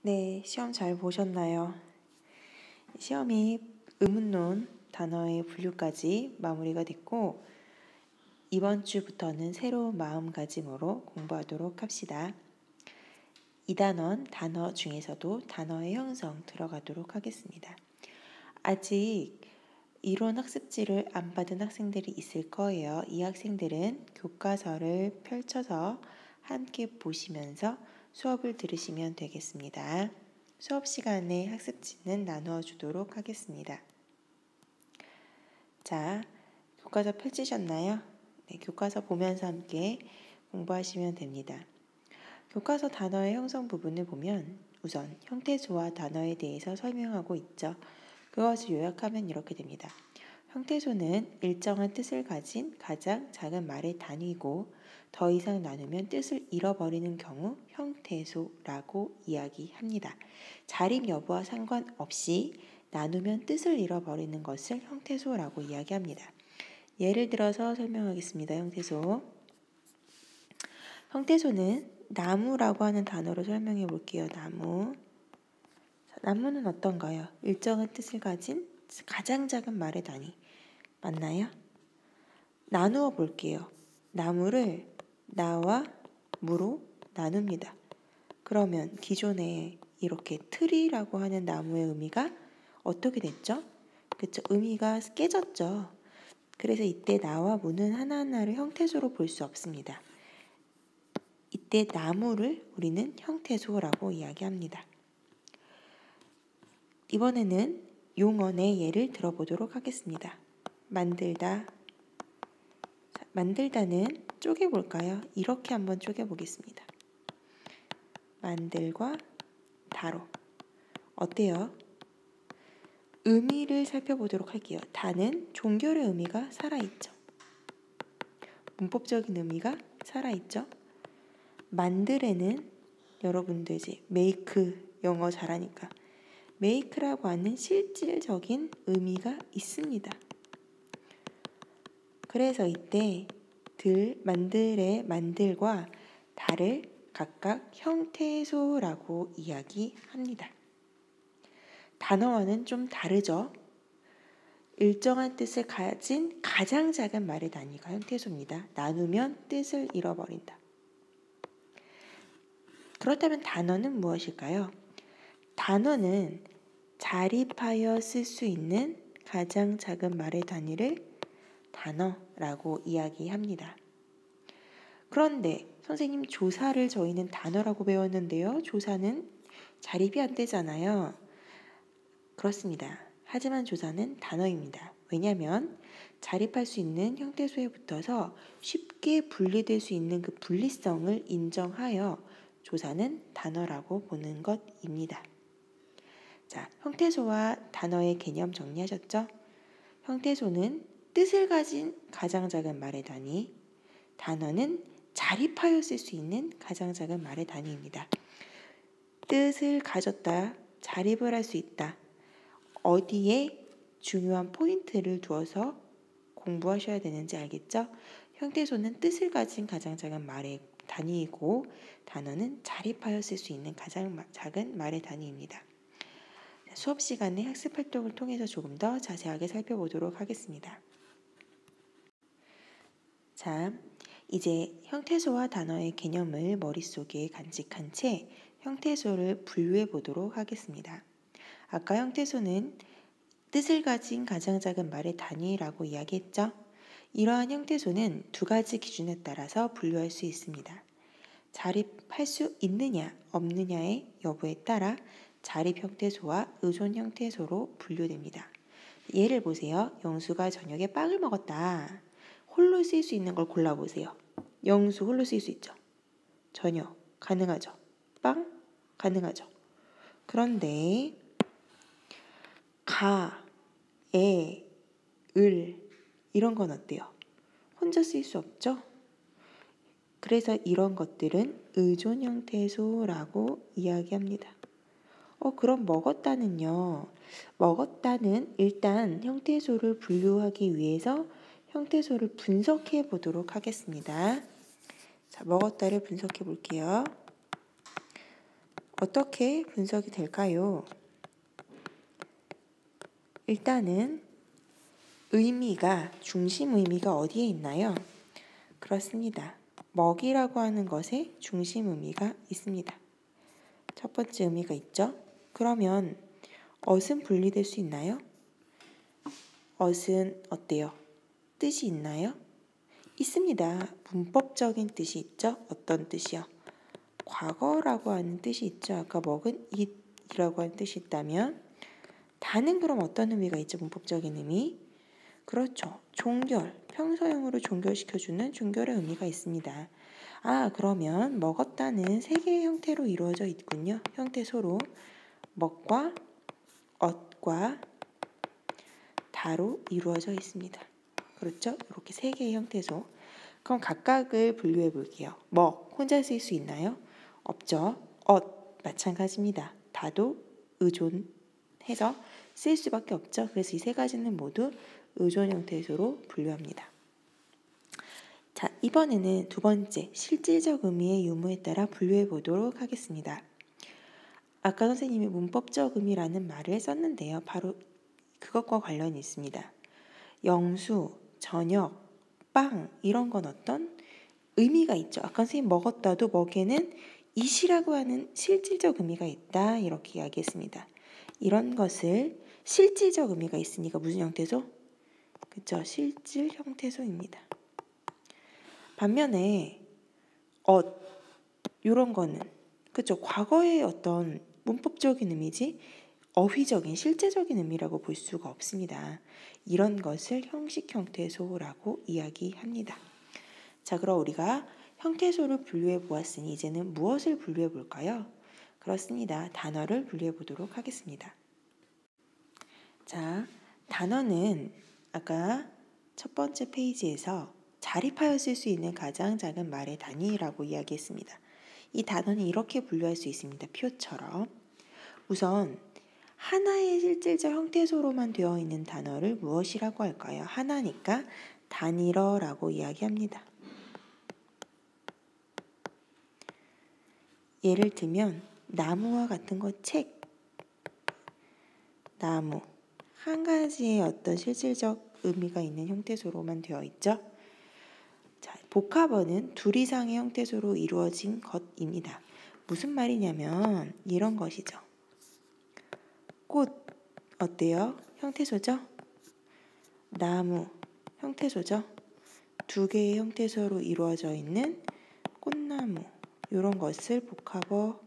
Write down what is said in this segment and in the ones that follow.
네, 시험 잘 보셨나요? 시험이 의문론 단어의 분류까지 마무리가 됐고 이번 주부터는 새로운 마음가짐으로 공부하도록 합시다. 2단원 단어 중에서도 단어의 형성 들어가도록 하겠습니다. 아직 이론 학습지를 안 받은 학생들이 있을 거예요. 이 학생들은 교과서를 펼쳐서 함께 보시면서 수업을 들으시면 되겠습니다. 수업 시간에 학습지는 나누어 주도록 하겠습니다. 자, 교과서 펼치셨나요? 네, 교과서 보면서 함께 공부하시면 됩니다. 교과서 단어의 형성 부분을 보면 우선 형태소와 단어에 대해서 설명하고 있죠. 그것을 요약하면 이렇게 됩니다. 형태소는 일정한 뜻을 가진 가장 작은 말의 단위이고 더 이상 나누면 뜻을 잃어버리는 경우 형태소라고 이야기합니다. 자립 여부와 상관없이 나누면 뜻을 잃어버리는 것을 형태소라고 이야기합니다. 예를 들어서 설명하겠습니다. 형태소는 나무라고 하는 단어로 설명해 볼게요. 나무는 어떤가요? 일정한 뜻을 가진 가장 작은 말의 단위. 맞나요? 나누어 볼게요. 나무를 나와 무로 나눕니다. 그러면 기존에 이렇게 트리라고 하는 나무의 의미가 어떻게 됐죠? 그쵸? 의미가 깨졌죠. 그래서 이때 나와 무는 하나하나를 형태소로 볼 수 없습니다. 이때 나무를 우리는 형태소라고 이야기합니다. 이번에는 용언의 예를 들어보도록 하겠습니다. 만들다. 자, 만들다는 쪼개볼까요? 이렇게 한번 쪼개보겠습니다. 만들과 다로. 어때요? 의미를 살펴보도록 할게요. 다는 종결의 의미가 살아있죠. 문법적인 의미가 살아있죠. 만들에는 여러분들 이제 메이크 영어 잘하니까 메이크라고 하는 실질적인 의미가 있습니다. 그래서 이때 만들의 만들과 다를 각각 형태소라고 이야기합니다. 단어와는 좀 다르죠. 일정한 뜻을 가진 가장 작은 말의 단위가 형태소입니다. 나누면 뜻을 잃어버린다. 그렇다면 단어는 무엇일까요? 단어는 자립하여 쓸 수 있는 가장 작은 말의 단위를 단어라고 이야기합니다. 그런데 선생님 조사를 저희는 단어라고 배웠는데요. 조사는 자립이 안 되잖아요. 그렇습니다. 하지만 조사는 단어입니다. 왜냐하면 자립할 수 있는 형태소에 붙어서 쉽게 분리될 수 있는 그 분리성을 인정하여 조사는 단어라고 보는 것입니다. 자, 형태소와 단어의 개념 정리하셨죠? 형태소는 뜻을 가진 가장 작은 말의 단위, 단어는 자립하여 쓸 수 있는 가장 작은 말의 단위입니다. 뜻을 가졌다, 자립을 할 수 있다. 어디에 중요한 포인트를 두어서 공부하셔야 되는지 알겠죠? 형태소는 뜻을 가진 가장 작은 말의 단위이고 단어는 자립하여 쓸 수 있는 가장 작은 말의 단위입니다. 수업 시간에 학습 활동을 통해서 조금 더 자세하게 살펴보도록 하겠습니다. 자, 이제 형태소와 단어의 개념을 머릿속에 간직한 채 형태소를 분류해 보도록 하겠습니다. 아까 형태소는 뜻을 가진 가장 작은 말의 단위라고 이야기했죠? 이러한 형태소는 두 가지 기준에 따라서 분류할 수 있습니다. 자립할 수 있느냐, 없느냐의 여부에 따라 자립 형태소와 의존 형태소로 분류됩니다. 예를 보세요. 영수가 저녁에 빵을 먹었다. 홀로 쓸 수 있는 걸 골라보세요. 영수 홀로 쓸 수 있죠. 저녁 가능하죠. 빵 가능하죠. 그런데 가, 에, 을 이런 건 어때요? 혼자 쓸 수 없죠? 그래서 이런 것들은 의존 형태소라고 이야기합니다. 그럼 먹었다는요. 먹었다는 일단 형태소를 분류하기 위해서 형태소를 분석해 보도록 하겠습니다. 자, 먹었다를 분석해 볼게요. 어떻게 분석이 될까요? 일단은 중심 의미가 어디에 있나요? 그렇습니다. 먹이라고 하는 것에 중심 의미가 있습니다. 첫 번째 의미가 있죠? 그러면 엇은 분리될 수 있나요? 엇은 어때요? 뜻이 있나요? 있습니다. 문법적인 뜻이 있죠? 어떤 뜻이요? 과거라고 하는 뜻이 있죠. 아까 먹은 it이라고 하는 뜻이 있다면 다는 그럼 어떤 의미가 있죠? 문법적인 의미? 그렇죠. 종결, 평서형으로 종결시켜주는 종결의 의미가 있습니다. 그러면 먹었다는 세 개의 형태로 이루어져 있군요. 형태소로 먹과 엇과 다로 이루어져 있습니다. 그렇죠? 이렇게 세 개의 형태소. 그럼 각각을 분류해 볼게요. 먹, 혼자 쓸 수 있나요? 없죠. 엇, 마찬가지입니다. 다도 의존해서 쓸 수밖에 없죠. 그래서 이 세 가지는 모두 의존 형태소로 분류합니다. 자, 이번에는 두 번째, 실질적 의미의 유무에 따라 분류해 보도록 하겠습니다. 아까 선생님이 문법적 의미라는 말을 썼는데요. 바로 그것과 관련이 있습니다. 영수, 저녁, 빵 이런 건 어떤 의미가 있죠. 아까 선생님 먹었다도 먹에는 it이라고 하는 실질적 의미가 있다 이렇게 이야기했습니다. 이런 것을 실질적 의미가 있으니까 무슨 형태소? 그렇죠. 실질 형태소입니다. 반면에 이런 거는 그렇죠. 과거의 어떤 문법적인 의미지 어휘적인 실제적인 의미라고 볼 수가 없습니다. 이런 것을 형식 형태소라고 이야기합니다. 자, 그럼 우리가 형태소를 분류해 보았으니 이제는 무엇을 분류해 볼까요? 그렇습니다. 단어를 분류해 보도록 하겠습니다. 자, 단어는 아까 첫 번째 페이지에서 자립하여 쓸 수 있는 가장 작은 말의 단위라고 이야기했습니다. 이 단어는 이렇게 분류할 수 있습니다. 표처럼. 우선 하나의 실질적 형태소로만 되어 있는 단어를 무엇이라고 할까요? 하나니까 단일어라고 이야기합니다. 예를 들면 나무와 같은 거 책, 나무 한 가지의 어떤 실질적 의미가 있는 형태소로만 되어 있죠. 자, 복합어는 둘 이상의 형태소로 이루어진 것입니다. 무슨 말이냐면 이런 것이죠. 꽃 어때요? 형태소죠? 나무 형태소죠? 두 개의 형태소로 이루어져 있는 꽃나무 이런 것을 복합어라고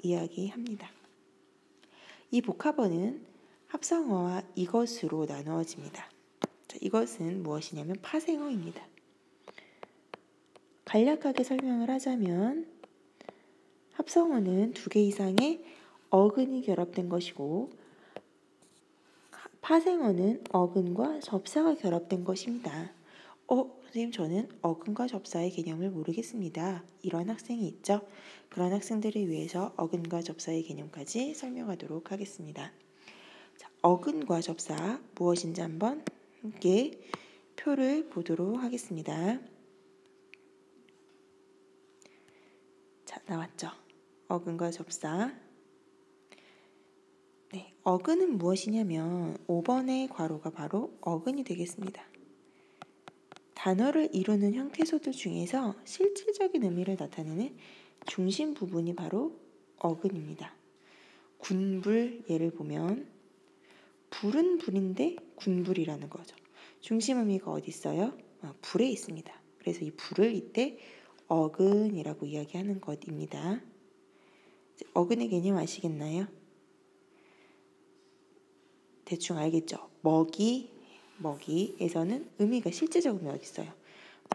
이야기합니다. 이 복합어는 합성어와 이것으로 나누어집니다. 자, 이것은 무엇이냐면 파생어입니다. 간략하게 설명을 하자면 합성어는 두 개 이상의 어근이 결합된 것이고 파생어는 어근과 접사가 결합된 것입니다. 선생님 저는 어근과 접사의 개념을 모르겠습니다. 이런 학생이 있죠. 그런 학생들을 위해서 어근과 접사의 개념까지 설명하도록 하겠습니다. 자, 어근과 접사 무엇인지 한번 함께 표를 보도록 하겠습니다. 자, 나왔죠. 어근과 접사. 네, 어근은 무엇이냐면 5번의 괄호가 바로 어근이 되겠습니다. 단어를 이루는 형태소들 중에서 실질적인 의미를 나타내는 중심 부분이 바로 어근입니다. 군불 예를 보면 불은 불인데 군불이라는 거죠. 중심 의미가 어디 있어요? 불에 있습니다. 그래서 이 불을 이때 어근이라고 이야기하는 것입니다. 어근의 개념 아시겠나요? 대충 알겠죠? 먹이에서는 의미가 실제적 의미 어디 있어요?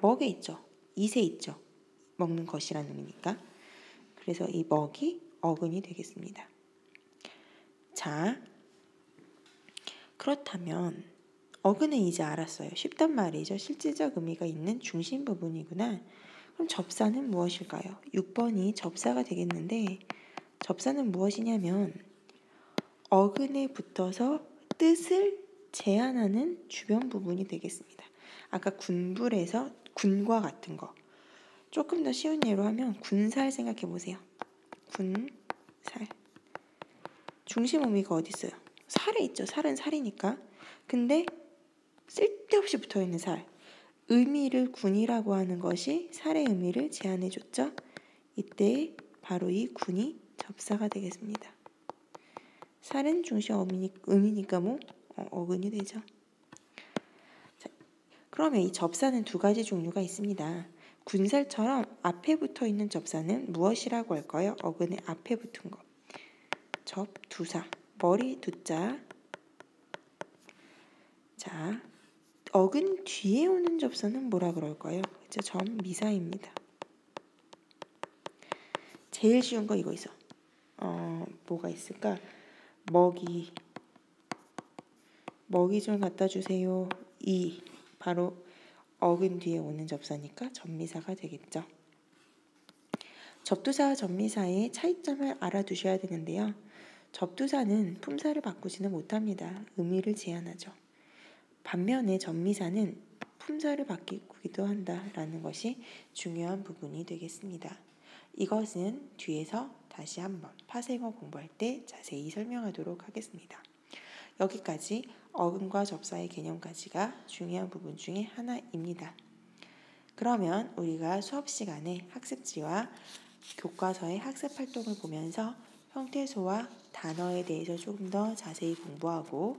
먹에 있죠. it에 있죠. 먹는 것이라는 의미니까. 그래서 이 먹이 어근이 되겠습니다. 자, 그렇다면 어근은 이제 알았어요. 쉽단 말이죠. 실질적 의미가 있는 중심 부분이구나. 그럼 접사는 무엇일까요? 6번이 접사가 되겠는데 접사는 무엇이냐면 어근에 붙어서 뜻을 제한하는 주변 부분이 되겠습니다. 아까 군불에서 군과 같은 거. 조금 더 쉬운 예로 하면 군살 생각해 보세요. 군, 살. 중심 의미가 어디 있어요? 살에 있죠. 살은 살이니까. 근데 쓸데없이 붙어있는 살. 의미를 군이라고 하는 것이 살의 의미를 제한해줬죠. 이때 바로 이 군이 접사가 되겠습니다. 살은 중심 의미니까 어근이 되죠. 자, 그러면 이 접사는 두 가지 종류가 있습니다. 군살처럼 앞에 붙어 있는 접사는 무엇이라고 할까요? 어근의 앞에 붙은 거. 접두사. 머리 두자. 자, 어근 뒤에 오는 접사는 뭐라 그럴까요? 그죠? 점미사입니다. 제일 쉬운 거 이거 있어. 뭐가 있을까? 먹이 좀 갖다 주세요. 이 바로 어근 뒤에 오는 접사니까 접미사가 되겠죠. 접두사와 접미사의 차이점을 알아두셔야 되는데요. 접두사는 품사를 바꾸지는 못합니다. 의미를 제한하죠. 반면에 접미사는 품사를 바꾸기도 한다라는 것이 중요한 부분이 되겠습니다. 이것은 뒤에서 다시 한번 파생어 공부할 때 자세히 설명하도록 하겠습니다. 여기까지 어근과 접사의 개념까지가 중요한 부분 중에 하나입니다. 그러면 우리가 수업 시간에 학습지와 교과서의 학습 활동을 보면서 형태소와 단어에 대해서 조금 더 자세히 공부하고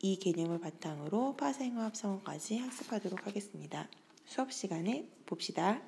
이 개념을 바탕으로 파생어, 합성어까지 학습하도록 하겠습니다. 수업 시간에 봅시다.